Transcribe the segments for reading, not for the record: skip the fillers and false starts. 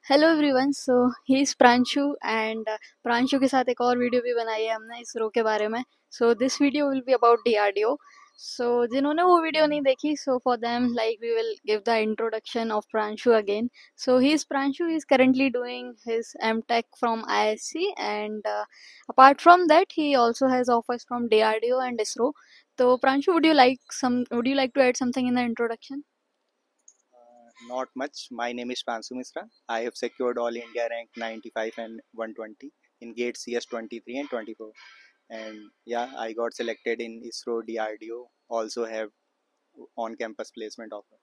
Hello everyone. So he is Pranshu and Pranshu के साथ एक और वीडियो भी बनाई है हमने इसरो के बारे में। So this video will be about DRDO. So जिन्होंने वो वीडियो नहीं देखी, so for them like we will give the introduction of Pranshu again. So he is Pranshu, he is currently doing his MTech from ISC and apart from that he also has offers from DRDO and ISRO. So Pranshu, would you like to add something in the introduction? Not much. My name is Pansu Misra. I have secured All India rank 95 and 120 in GATE CS 23 and 24. And yeah, I got selected in ISRO DRDO. Also have on-campus placement offer.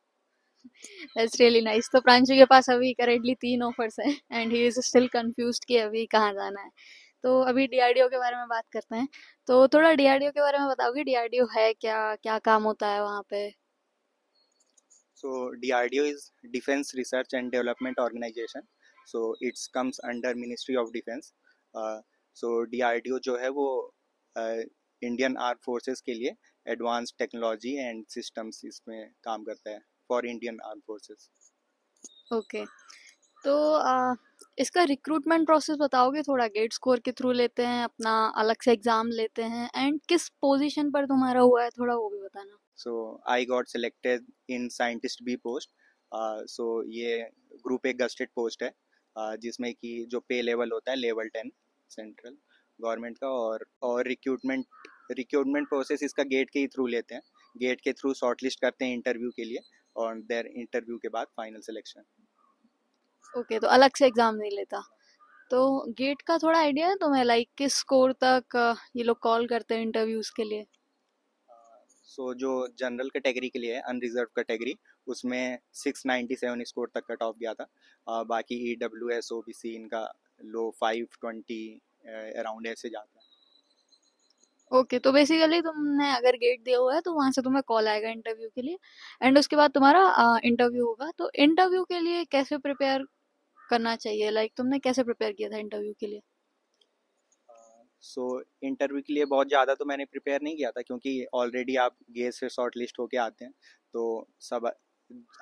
That's really nice. तो प्रांशु के पास अभी currently 3 offers हैं and he is still confused कि अभी कहाँ जाना है। तो अभी डीआरडीओ के बारे में बात करते हैं। तो थोड़ा डीआरडीओ के बारे में बताओगे, डीआरडीओ है क्या, क्या काम होता है वहाँ पे? So DRDO is Defense Research and Development Organization. So it comes under Ministry of Defense. Uh, so DRDO जो है वो इंडियन आर्म फोर्सेस के लिए एडवांस टेक्नोलॉजी एंड सिस्टम्स इसमें काम करता है for Indian arm forces. Okay. तो इसका रिक्रूटमेंट प्रोसेस बताओगे थोड़ा? गेट स्कोर के थ्रू लेते हैं, अपना अलग से एग्जाम लेते हैं, एंड किस पोजीशन पर तुम्हारा हुआ है, थोड़ा वो भी बताना। So I got selected in scientist B post. So ये ग्रुप एक गस्टेड पोस्ट है, जिसमें कि जो पे लेवल होता है लेवल 10 सेंट्रल गवर्नमेंट का। और रिक्रूटमेंट प्रोसेस इसका गेट के ही थ्रू लेते हैं। गेट के थ्रू शॉर्टलिस्ट करते हैं इंटरव्यू के लिए, और देर इंटरव्यू के बाद फाइनल सिलेक्शन। ओके, तो अलग से एग्जाम नहीं लेता। तो गेट का थोड़ा आइडिया है तुम्हें, लाइक किस स्कोर तक ये लोग कॉल करते हैं इंटरव्यूज के लिए? सो जो जनरल कैटेगरी के लिए है, अनरिजर्व कैटेगरी, उसमें 697 स्कोर तक कट ऑफ गया था। बाकी E W S O B C इनका लो 520 अराउंड ऐसे जाता है। ओके, तो बेसिकली तुमने अगर गेट दिया हुआ है तो वहां से तुम्हें कॉल आएगा इंटरव्यू के लिए, एंड उसके बाद तुम्हारा इंटरव्यू होगा। तो इंटरव्यू के लिए कैसे प्रिपेयर करना चाहिए, लाइक तुमने कैसे प्रिपेयर किया था इंटरव्यू के लिए? सो इंटरव्यू के लिए बहुत ज़्यादा तो मैंने प्रिपेयर नहीं किया था, क्योंकि ऑलरेडी आप गेट से शॉर्ट लिस्ट होके आते हैं, तो सब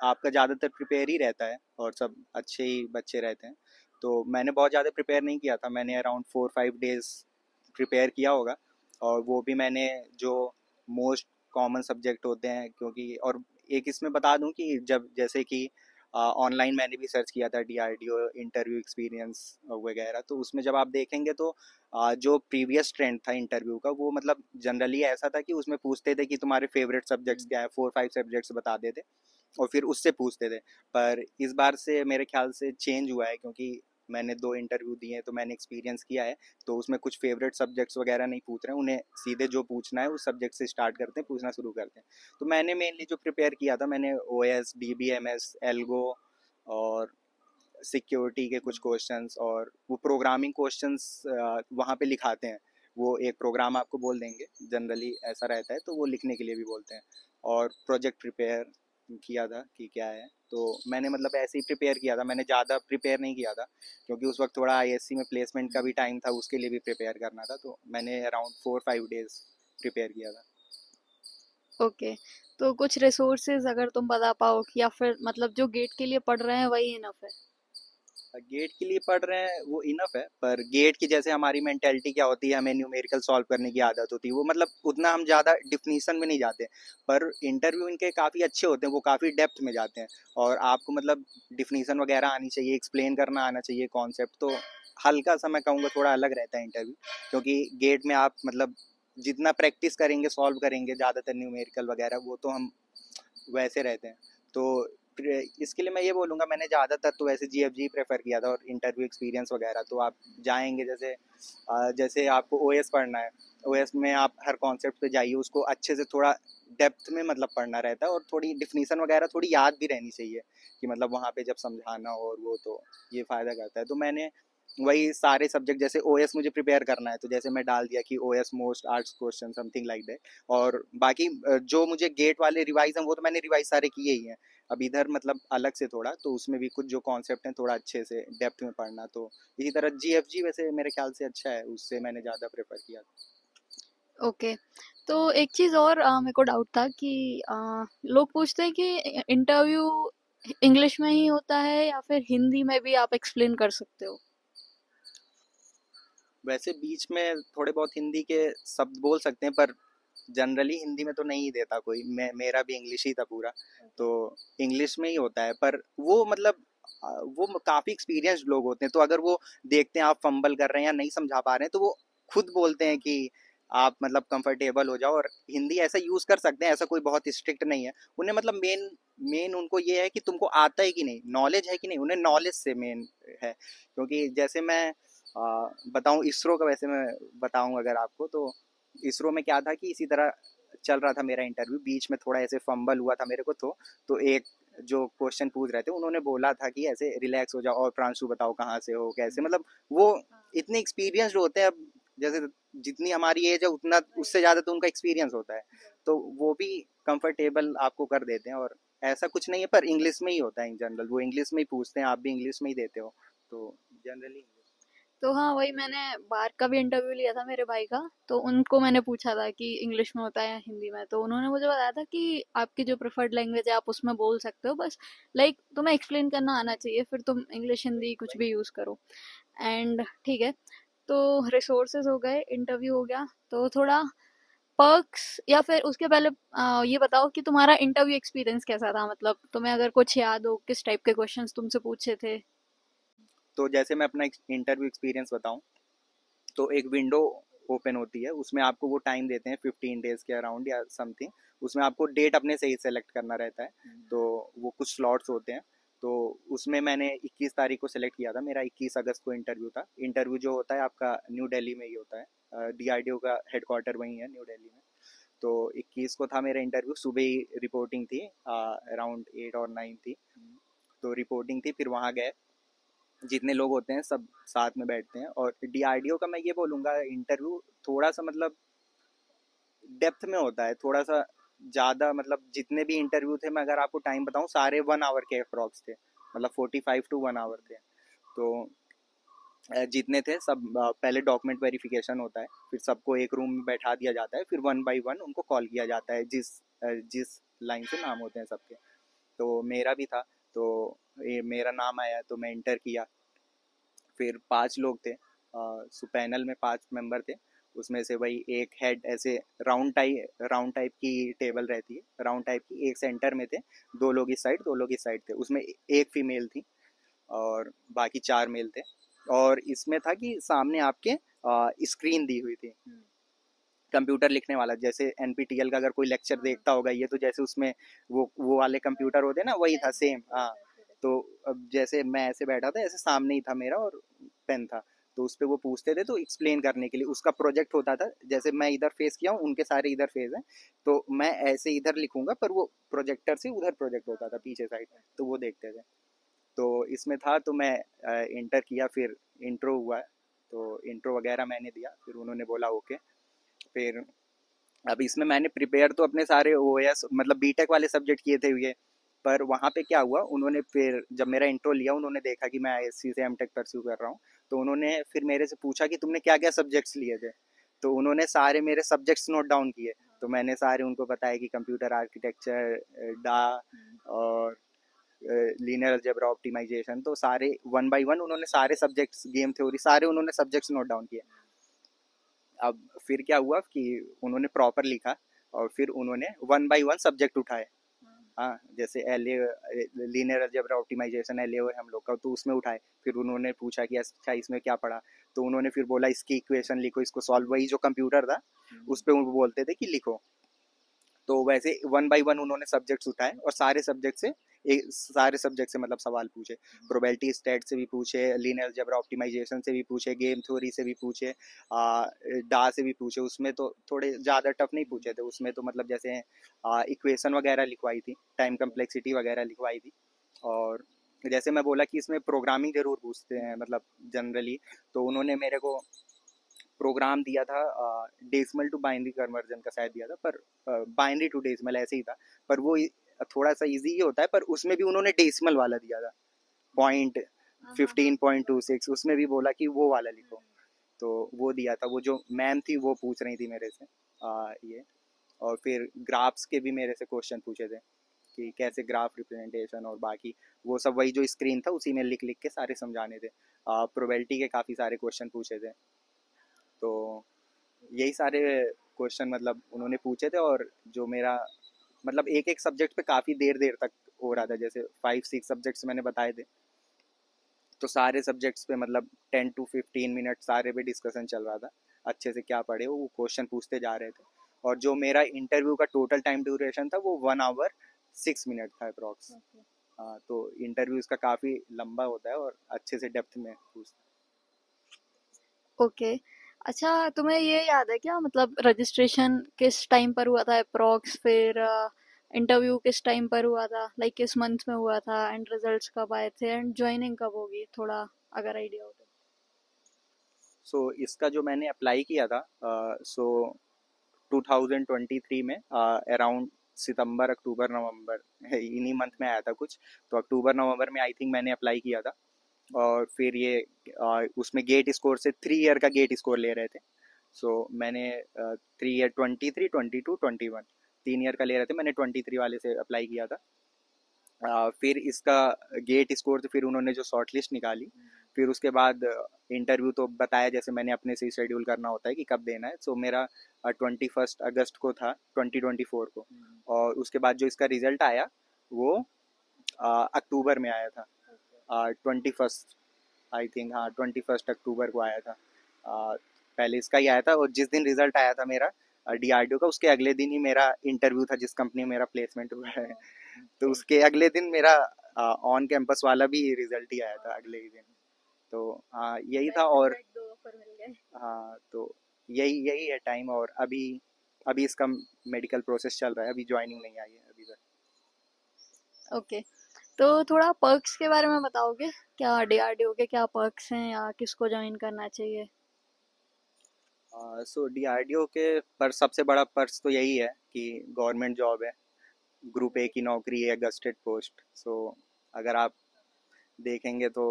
आपका ज़्यादातर प्रिपेयर ही रहता है और सब अच्छे ही बच्चे रहते हैं। तो मैंने बहुत ज़्यादा प्रिपेयर नहीं किया था, मैंने अराउंड 4-5 डेज प्रिपेयर किया होगा। और वो भी मैंने जो मोस्ट कॉमन सब्जेक्ट होते हैं, क्योंकि और एक इसमें बता दूं कि जब जैसे कि ऑनलाइन मैंने भी सर्च किया था डीआरडीओ इंटरव्यू एक्सपीरियंस वगैरह, तो उसमें जब आप देखेंगे तो जो प्रीवियस ट्रेंड था इंटरव्यू का, वो मतलब जनरली ऐसा था कि उसमें पूछते थे कि तुम्हारे फेवरेट सब्जेक्ट्स क्या है, 4-5 सब्जेक्ट्स बता देते और फिर उससे पूछते थे। पर इस बार से मेरे ख्याल से चेंज हुआ है, क्योंकि मैंने 2 इंटरव्यू दिए हैं तो मैंने एक्सपीरियंस किया है। तो उसमें कुछ फेवरेट सब्जेक्ट्स वगैरह नहीं पूछ रहे हैं, उन्हें सीधे जो पूछना है उस सब्जेक्ट से स्टार्ट करते हैं, पूछना शुरू करते हैं। तो मैंने मेनली जो प्रिपेयर किया था, मैंने O S D B M S algo और सिक्योरिटी के कुछ क्वेश्चंस, और वो प्रोग्रामिंग क्वेश्चंस वहाँ पे लिखाते हैं। वो एक प्रोग्राम आपको बोल देंगे, जनरली ऐसा रहता है, तो वो लिखने के लिए भी बोलते हैं। और प्रोजेक्ट प्रिपेयर किया था कि क्या है, तो मैंने मतलब ऐसे ही प्रिपेयर किया था, मैंने ज़्यादा प्रिपेयर नहीं किया था, क्योंकि उस वक्त थोड़ा आईएससी में प्लेसमेंट का भी टाइम था, उसके लिए भी प्रिपेयर करना था। तो मैंने अराउंड 4-5 डेज प्रिपेयर किया था। ओके, तो कुछ रिसोर्सेज अगर तुम बता पाओ, या फिर मतलब जो गेट के लिए पढ़ रहे हैं वही इनफ है? गेट के लिए पढ़ रहे हैं वो इनफ है, पर गेट की जैसे हमारी मेंटेलिटी क्या होती है, हमें न्यूमेरिकल सॉल्व करने की आदत होती है, वो मतलब उतना हम ज़्यादा डिफिनीशन में नहीं जाते। पर इंटरव्यू इनके काफ़ी अच्छे होते हैं, वो काफ़ी डेप्थ में जाते हैं, और आपको मतलब डिफिनीशन वगैरह आनी चाहिए, एक्सप्लेन करना आना चाहिए कॉन्सेप्ट। तो हल्का सा मैं कहूँगा थोड़ा अलग रहता है इंटरव्यू, क्योंकि गेट में आप मतलब जितना प्रैक्टिस करेंगे सॉल्व करेंगे ज़्यादातर न्यूमेरिकल वगैरह, वो तो हम वैसे रहते हैं। तो इसके लिए मैं ये बोलूँगा, मैंने ज़्यादातर तो वैसे जी एफ जी प्रेफर किया था। और इंटरव्यू एक्सपीरियंस वगैरह तो आप जाएंगे, जैसे जैसे आपको ओ एस पढ़ना है, ओ एस में आप हर कॉन्सेप्ट पे जाइए, उसको अच्छे से थोड़ा डेप्थ में मतलब पढ़ना रहता है, और थोड़ी डिफिनीसन वगैरह थोड़ी याद भी रहनी चाहिए, कि मतलब वहाँ पे जब समझाना हो, और वो तो ये फ़ायदा करता है। तो मैंने वही सारे सब्जेक्ट, जैसे ओ एस मुझे प्रिपेयर करना है, तो जैसे मैं डाल दिया कि O S most arts question something like that. और बाकी जो मुझे गेट वाले रिवाइज हैं, वो तो मैंने रिवाइज सारे किए ही हैं। अब इधर मतलब अलग से थोड़ा, तो उसमें भी कुछ जो कॉन्सेप्ट हैं थोड़ा अच्छे से डेप्थ में पढ़ना। तो इसी तरह जी एफ जी वैसे मेरे ख्याल से अच्छा है, उससे मैंने ज़्यादा प्रेफर किया था। ओके। तो एक चीज़ और मेरे को डाउट था कि लोग पूछते हैं कि इंटरव्यू इंग्लिश में ही होता है या फिर हिंदी में भी आप एक्सप्लेन कर सकते हो? वैसे बीच में थोड़े बहुत हिंदी के शब्द बोल सकते हैं, पर जनरली हिंदी में तो नहीं देता कोई। मेरा भी इंग्लिश ही था पूरा, तो इंग्लिश में ही होता है। पर वो मतलब वो काफ़ी एक्सपीरियंस्ड लोग होते हैं, तो अगर वो देखते हैं आप फंबल कर रहे हैं या नहीं समझा पा रहे हैं, तो वो खुद बोलते हैं कि आप मतलब कंफर्टेबल हो जाओ। और हिंदी ऐसा यूज़ कर सकते हैं, ऐसा कोई बहुत स्ट्रिक्ट नहीं है। उन्हें मतलब मेन मेन उनको ये है कि तुमको आता है कि नहीं, नॉलेज है कि नहीं, उन्हें नॉलेज से मेन है। क्योंकि जैसे मैं बताऊं इसरो का, वैसे मैं बताऊं अगर आपको, तो इसरो में क्या था कि इसी तरह चल रहा था मेरा इंटरव्यू, बीच में थोड़ा ऐसे फंबल हुआ था मेरे को। तो एक जो क्वेश्चन पूछ रहे थे उन्होंने बोला था कि ऐसे रिलैक्स हो जाओ और प्रांशु बताओ कहाँ से हो कैसे, मतलब वो इतने एक्सपीरियंस्ड होते हैं। अब जैसे जितनी हमारी एज है उतना उससे ज़्यादा तो उनका एक्सपीरियंस होता है, तो वो भी कंफर्टेबल आपको कर देते हैं। और ऐसा कुछ नहीं है, पर इंग्लिश में ही होता है इन जनरल, वो इंग्लिश में ही पूछते हैं, आप भी इंग्लिश में ही देते हो, तो जनरली। तो हाँ, वही मैंने बाहर का भी इंटरव्यू लिया था मेरे भाई का, तो उनको मैंने पूछा था कि इंग्लिश में होता है या हिंदी में, तो उन्होंने मुझे बताया था कि आपकी जो प्रेफर्ड लैंग्वेज है आप उसमें बोल सकते हो, बस लाइक तुम्हें एक्सप्लेन करना आना चाहिए, फिर तुम इंग्लिश हिंदी कुछ भी यूज़ करो। एंड ठीक है, तो रिसोर्सेज हो गए, इंटरव्यू हो गया, तो थोड़ा पर्क्स, या फिर उसके पहले ये बताओ कि तुम्हारा इंटरव्यू एक्सपीरियंस कैसा था, मतलब तुम्हें अगर कुछ याद हो किस टाइप के क्वेश्चंस तुमसे पूछे थे। तो जैसे मैं अपना इंटरव्यू एक्सपीरियंस बताऊं, तो एक विंडो ओपन होती है, उसमें आपको वो टाइम देते हैं 15 डेज के अराउंड या समथिंग। उसमें आपको डेट अपने से ही सेलेक्ट करना रहता है, तो वो कुछ स्लॉट्स होते हैं। तो उसमें मैंने 21 तारीख को सिलेक्ट किया था, मेरा 21 अगस्त को इंटरव्यू था। इंटरव्यू जो होता है आपका न्यू दिल्ली में ही होता है, डीआरडीओ का हेडक्वार्टर वहीं है न्यू दिल्ली में। तो 21 को था मेरा इंटरव्यू, सुबह ही रिपोर्टिंग थी, अराउंड 8 और 9 थी। तो रिपोर्टिंग थी, फिर वहाँ गए, जितने लोग होते हैं सब साथ में बैठते हैं। और डीआरडीओ का मैं ये बोलूँगा इंटरव्यू थोड़ा सा मतलब डेप्थ में होता है, थोड़ा सा ज़्यादा। मतलब जितने भी इंटरव्यू थे, मैं अगर आपको टाइम बताऊँ, सारे 1 आवर के अप्रॉक्स थे, मतलब 45 to 1 आवर थे। तो जितने थे सब पहले डॉक्यूमेंट वेरिफिकेशन होता है, फिर सबको एक रूम में बैठा दिया जाता है, फिर 1 बाई 1 उनको कॉल किया जाता है, जिस लाइन से नाम होते हैं सबके। तो मेरा भी था, तो ये मेरा नाम आया तो मैं इंटर किया। फिर 5 लोग थे, सो पैनल में 5 मेंबर थे। उसमें से वही एक हेड, ऐसे राउंड टाइप की टेबल रहती है, राउंड टाइप की, एक सेंटर में थे, 2 लोग इस साइड 2 लोग इस साइड थे। उसमें एक फीमेल थी और बाकी 4 मेल थे। और इसमें था कि सामने आपके स्क्रीन दी हुई थी, कंप्यूटर लिखने वाला, जैसे एनपीटीएल का अगर कोई लेक्चर देखता होगा ये, तो जैसे उसमें वो वाले कंप्यूटर होते हैं ना, वही था सेम, हाँ। तो अब जैसे मैं ऐसे बैठा था, ऐसे सामने ही था मेरा, और पेन था। तो उस पर वो पूछते थे, तो एक्सप्लेन करने के लिए उसका प्रोजेक्ट होता था। जैसे मैं इधर फेस किया हूँ, उनके सारे इधर फेस हैं, तो मैं ऐसे इधर लिखूंगा, पर वो प्रोजेक्टर से उधर प्रोजेक्ट होता था पीछे साइड, तो वो देखते थे। तो इसमें था, तो मैं इंटर किया, फिर इंट्रो हुआ, तो इंट्रो वगैरह मैंने दिया, फिर उन्होंने बोला ओके। फिर अब इसमें मैंने प्रिपेयर तो अपने सारे ओएस मतलब बीटेक वाले सब्जेक्ट किए थे ये। पर वहाँ पे क्या हुआ, उन्होंने फिर जब मेरा इंट्रो लिया, उन्होंने देखा कि मैं आईएससी से एमटेक परस्यू कर रहा हूँ, तो उन्होंने फिर मेरे से पूछा कि तुमने क्या क्या सब्जेक्ट्स लिए थे। तो उन्होंने सारे मेरे सब्जेक्ट्स नोट डाउन किए, तो मैंने सारे उनको बताया कि कंप्यूटर आर्किटेक्चर, डा, और लीनियर अलजेब्रा ऑप्टिमाइजेशन, तो सारे 1 बाई 1 उन्होंने सारे सब्जेक्ट्स, गेम थ्योरी, सारे उन्होंने सब्जेक्ट्स नोट डाउन किए। अब फिर क्या हुआ कि उन्होंने प्रॉपर लिखा, और फिर उन्होंने 1 बाई 1 सब्जेक्ट उठाए। हाँ, जैसे L A, linear algebra optimization L A हम लोग का, तो उसमें उठाए। फिर उन्होंने पूछा कि अच्छा इसमें क्या पढ़ा, तो उन्होंने फिर बोला इसकी इक्वेशन लिखो, इसको सॉल्व, वही जो कंप्यूटर था उस पर वो बोलते थे कि लिखो। तो वैसे 1 बाई 1 उन्होंने सब्जेक्ट्स उठाए, और सारे सब्जेक्ट से मतलब सवाल पूछे, प्रोबेबिलिटी स्टेट से भी पूछे, लीनियर अलजेब्रा ऑप्टिमाइजेशन से भी पूछे, गेम थ्योरी से भी पूछे, डा से भी पूछे। उसमें तो थोड़े ज़्यादा टफ नहीं पूछे थे, उसमें तो मतलब जैसे इक्वेशन वगैरह लिखवाई थी, टाइम कम्प्लेक्सिटी वगैरह लिखवाई थी। और जैसे मैं बोला कि इसमें प्रोग्रामिंग जरूर पूछते हैं मतलब जनरली, तो उन्होंने मेरे को प्रोग्राम दिया था, डेसिमल टू बाइनरी कन्वर्जन का शायद दिया था, पर बाइनरी टू डेसिमल ऐसे ही था। पर वो थोड़ा सा इजी ही होता है, पर उसमें भी उन्होंने डेसिमल वाला दिया था, पॉइंट 15.26, उसमें भी बोला कि वो वाला लिखो। तो वो दिया था, वो जो मैम थी वो पूछ रही थी मेरे से ये। और फिर ग्राफ्स के भी मेरे से क्वेश्चन पूछे थे। कि कैसे ग्राफ रिप्रेजेंटेशन और बाकी वो सब, वही जो स्क्रीन था उसी में लिख लिख के सारे समझाने थे। प्रोबेबिलिटी के काफ़ी सारे क्वेश्चन पूछे थे। तो यही सारे क्वेश्चन मतलब उन्होंने पूछे थे। और जो मेरा मतलब एक एक सब्जेक्ट पे काफ़ी देर देर तक हो रहा था, जैसे 5-6 सब्जेक्ट्स मैंने बताए थे, तो सारे सब्जेक्ट्स पे मतलब 10 to 15 मिनट सारे पे डिस्कशन चल रहा था। अच्छे से क्या पढ़े वो क्वेश्चन पूछते जा रहे थे। और जो मेरा इंटरव्यू का टोटल टाइम ड्यूरेशन था वो 1 hour 6 मिनट था अप्रॉक्स। हाँ, तो इंटरव्यूज़ का काफ़ी लंबा होता है और अच्छे से डेप्थ में पूछते ओके। अच्छा, तुम्हें ये याद है क्या, मतलब रजिस्ट्रेशन किस टाइम पर हुआ था अप्रॉक्स, फिर इंटरव्यू किस टाइम पर हुआ था, लाइक किस मंथ में हुआ था, एंड रिजल्ट्स कब आए थे, एंड ज्वाइनिंग कब होगी, थोड़ा अगर आइडिया हो तो। सो इसका जो मैंने अप्लाई किया था, सो 2023 में अराउंड सितंबर अक्टूबर नवंबर इन्हीं मंथ में आया था कुछ। तो अक्टूबर नवंबर में आई थिंक मैंने अप्लाई किया था। और फिर ये उसमें गेट स्कोर से 3 ईयर का गेट स्कोर ले रहे थे। सो मैंने 3 ईयर 23 22 21 3 ईयर का ले रहे थे, मैंने 23 वाले से अप्लाई किया था। फिर इसका गेट स्कोर तो फिर उन्होंने जो शॉर्ट लिस्ट निकाली, फिर उसके बाद इंटरव्यू तो बताया जैसे मैंने अपने से ही शेड्यूल करना होता है कि कब देना है। सो मेरा 21 अगस्त को था, 2024 को। और उसके बाद जो इसका रिजल्ट आया वो अक्टूबर में आया था, 21 आई थिंक, हाँ 21 अक्टूबर को आया था। पहले इसका ही आया था। और जिस दिन रिजल्ट आया था मेरा डीआरडीओ का, उसके अगले दिन ही मेरा इंटरव्यू था जिस कंपनी में मेरा प्लेसमेंट हुआ है। तो उसके अगले दिन मेरा ऑन कैंपस वाला भी रिजल्ट ही आया था अगले ही दिन। तो हाँ यही था। और दो ऑफर मिल गए। हाँ, तो यही यही है टाइम। और अभी अभी इसका मेडिकल प्रोसेस चल रहा है, अभी ज्वाइनिंग नहीं आई है अभी तक। ओके, तो थोड़ा पर्क्स के बारे में बताओगे, क्या डीआरडीओ के क्या पर्क्स हैं, या किसको ज्वाइन करना चाहिए? सो डीआरडीओ के पर सबसे बड़ा पर्स तो यही है कि गवर्नमेंट जॉब है, ग्रुप ए की नौकरी है, गस्टेड पोस्ट। सो अगर आप देखेंगे तो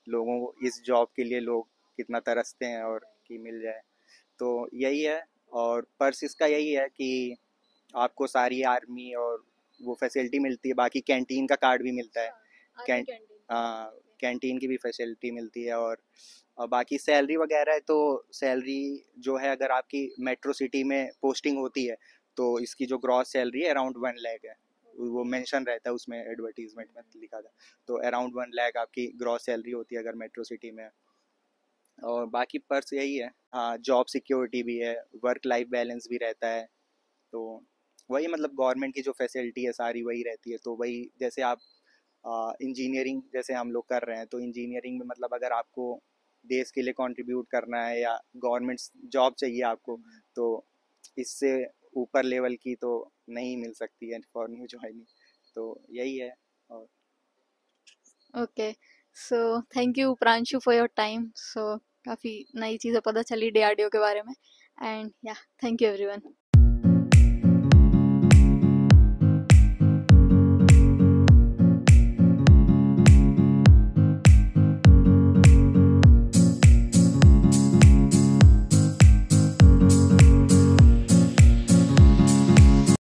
लोगों को इस जॉब के लिए लोग कितना तरसते हैं और कि मिल जाए, तो यही है। और पर्स इसका यही है कि आपको सारी आर्मी और वो फैसिलिटी मिलती है, बाकी कैंटीन का कार्ड भी मिलता है। आर्मी कैं कैंटीन। हाँ, कैंटीन की भी फैसिलिटी मिलती है। और बाकी सैलरी वगैरह है तो सैलरी जो है, अगर आपकी मेट्रो सिटी में पोस्टिंग होती है तो इसकी जो ग्रॉस सैलरी है अराउंड 1 लाख है। वो मेंशन रहता है उसमें, एडवर्टीजमेंट में लिखा था। तो अराउंड 1 लाख आपकी ग्रॉस सैलरी होती है अगर मेट्रो सिटी में है। और बाकी पर्स यही है। हाँ, जॉब सिक्योरिटी भी है, वर्क लाइफ बैलेंस भी रहता है। तो वही मतलब गवर्नमेंट की जो फैसिलिटी है सारी वही रहती है। तो वही जैसे आप इंजीनियरिंग जैसे हम लोग कर रहे हैं, तो इंजीनियरिंग में मतलब अगर आपको देश के लिए कंट्रीब्यूट करना है या गवर्नमेंट जॉब चाहिए आपको, तो इससे ऊपर लेवल की तो नहीं मिल सकती है फॉर न्यू ज्वाइनिंग। तो यही है। और okay, so thank you Pranshu for your time. So काफ़ी नई चीज़ें पता चली डीआरडीओ के बारे में, एंड या थैंक यू एवरीवन।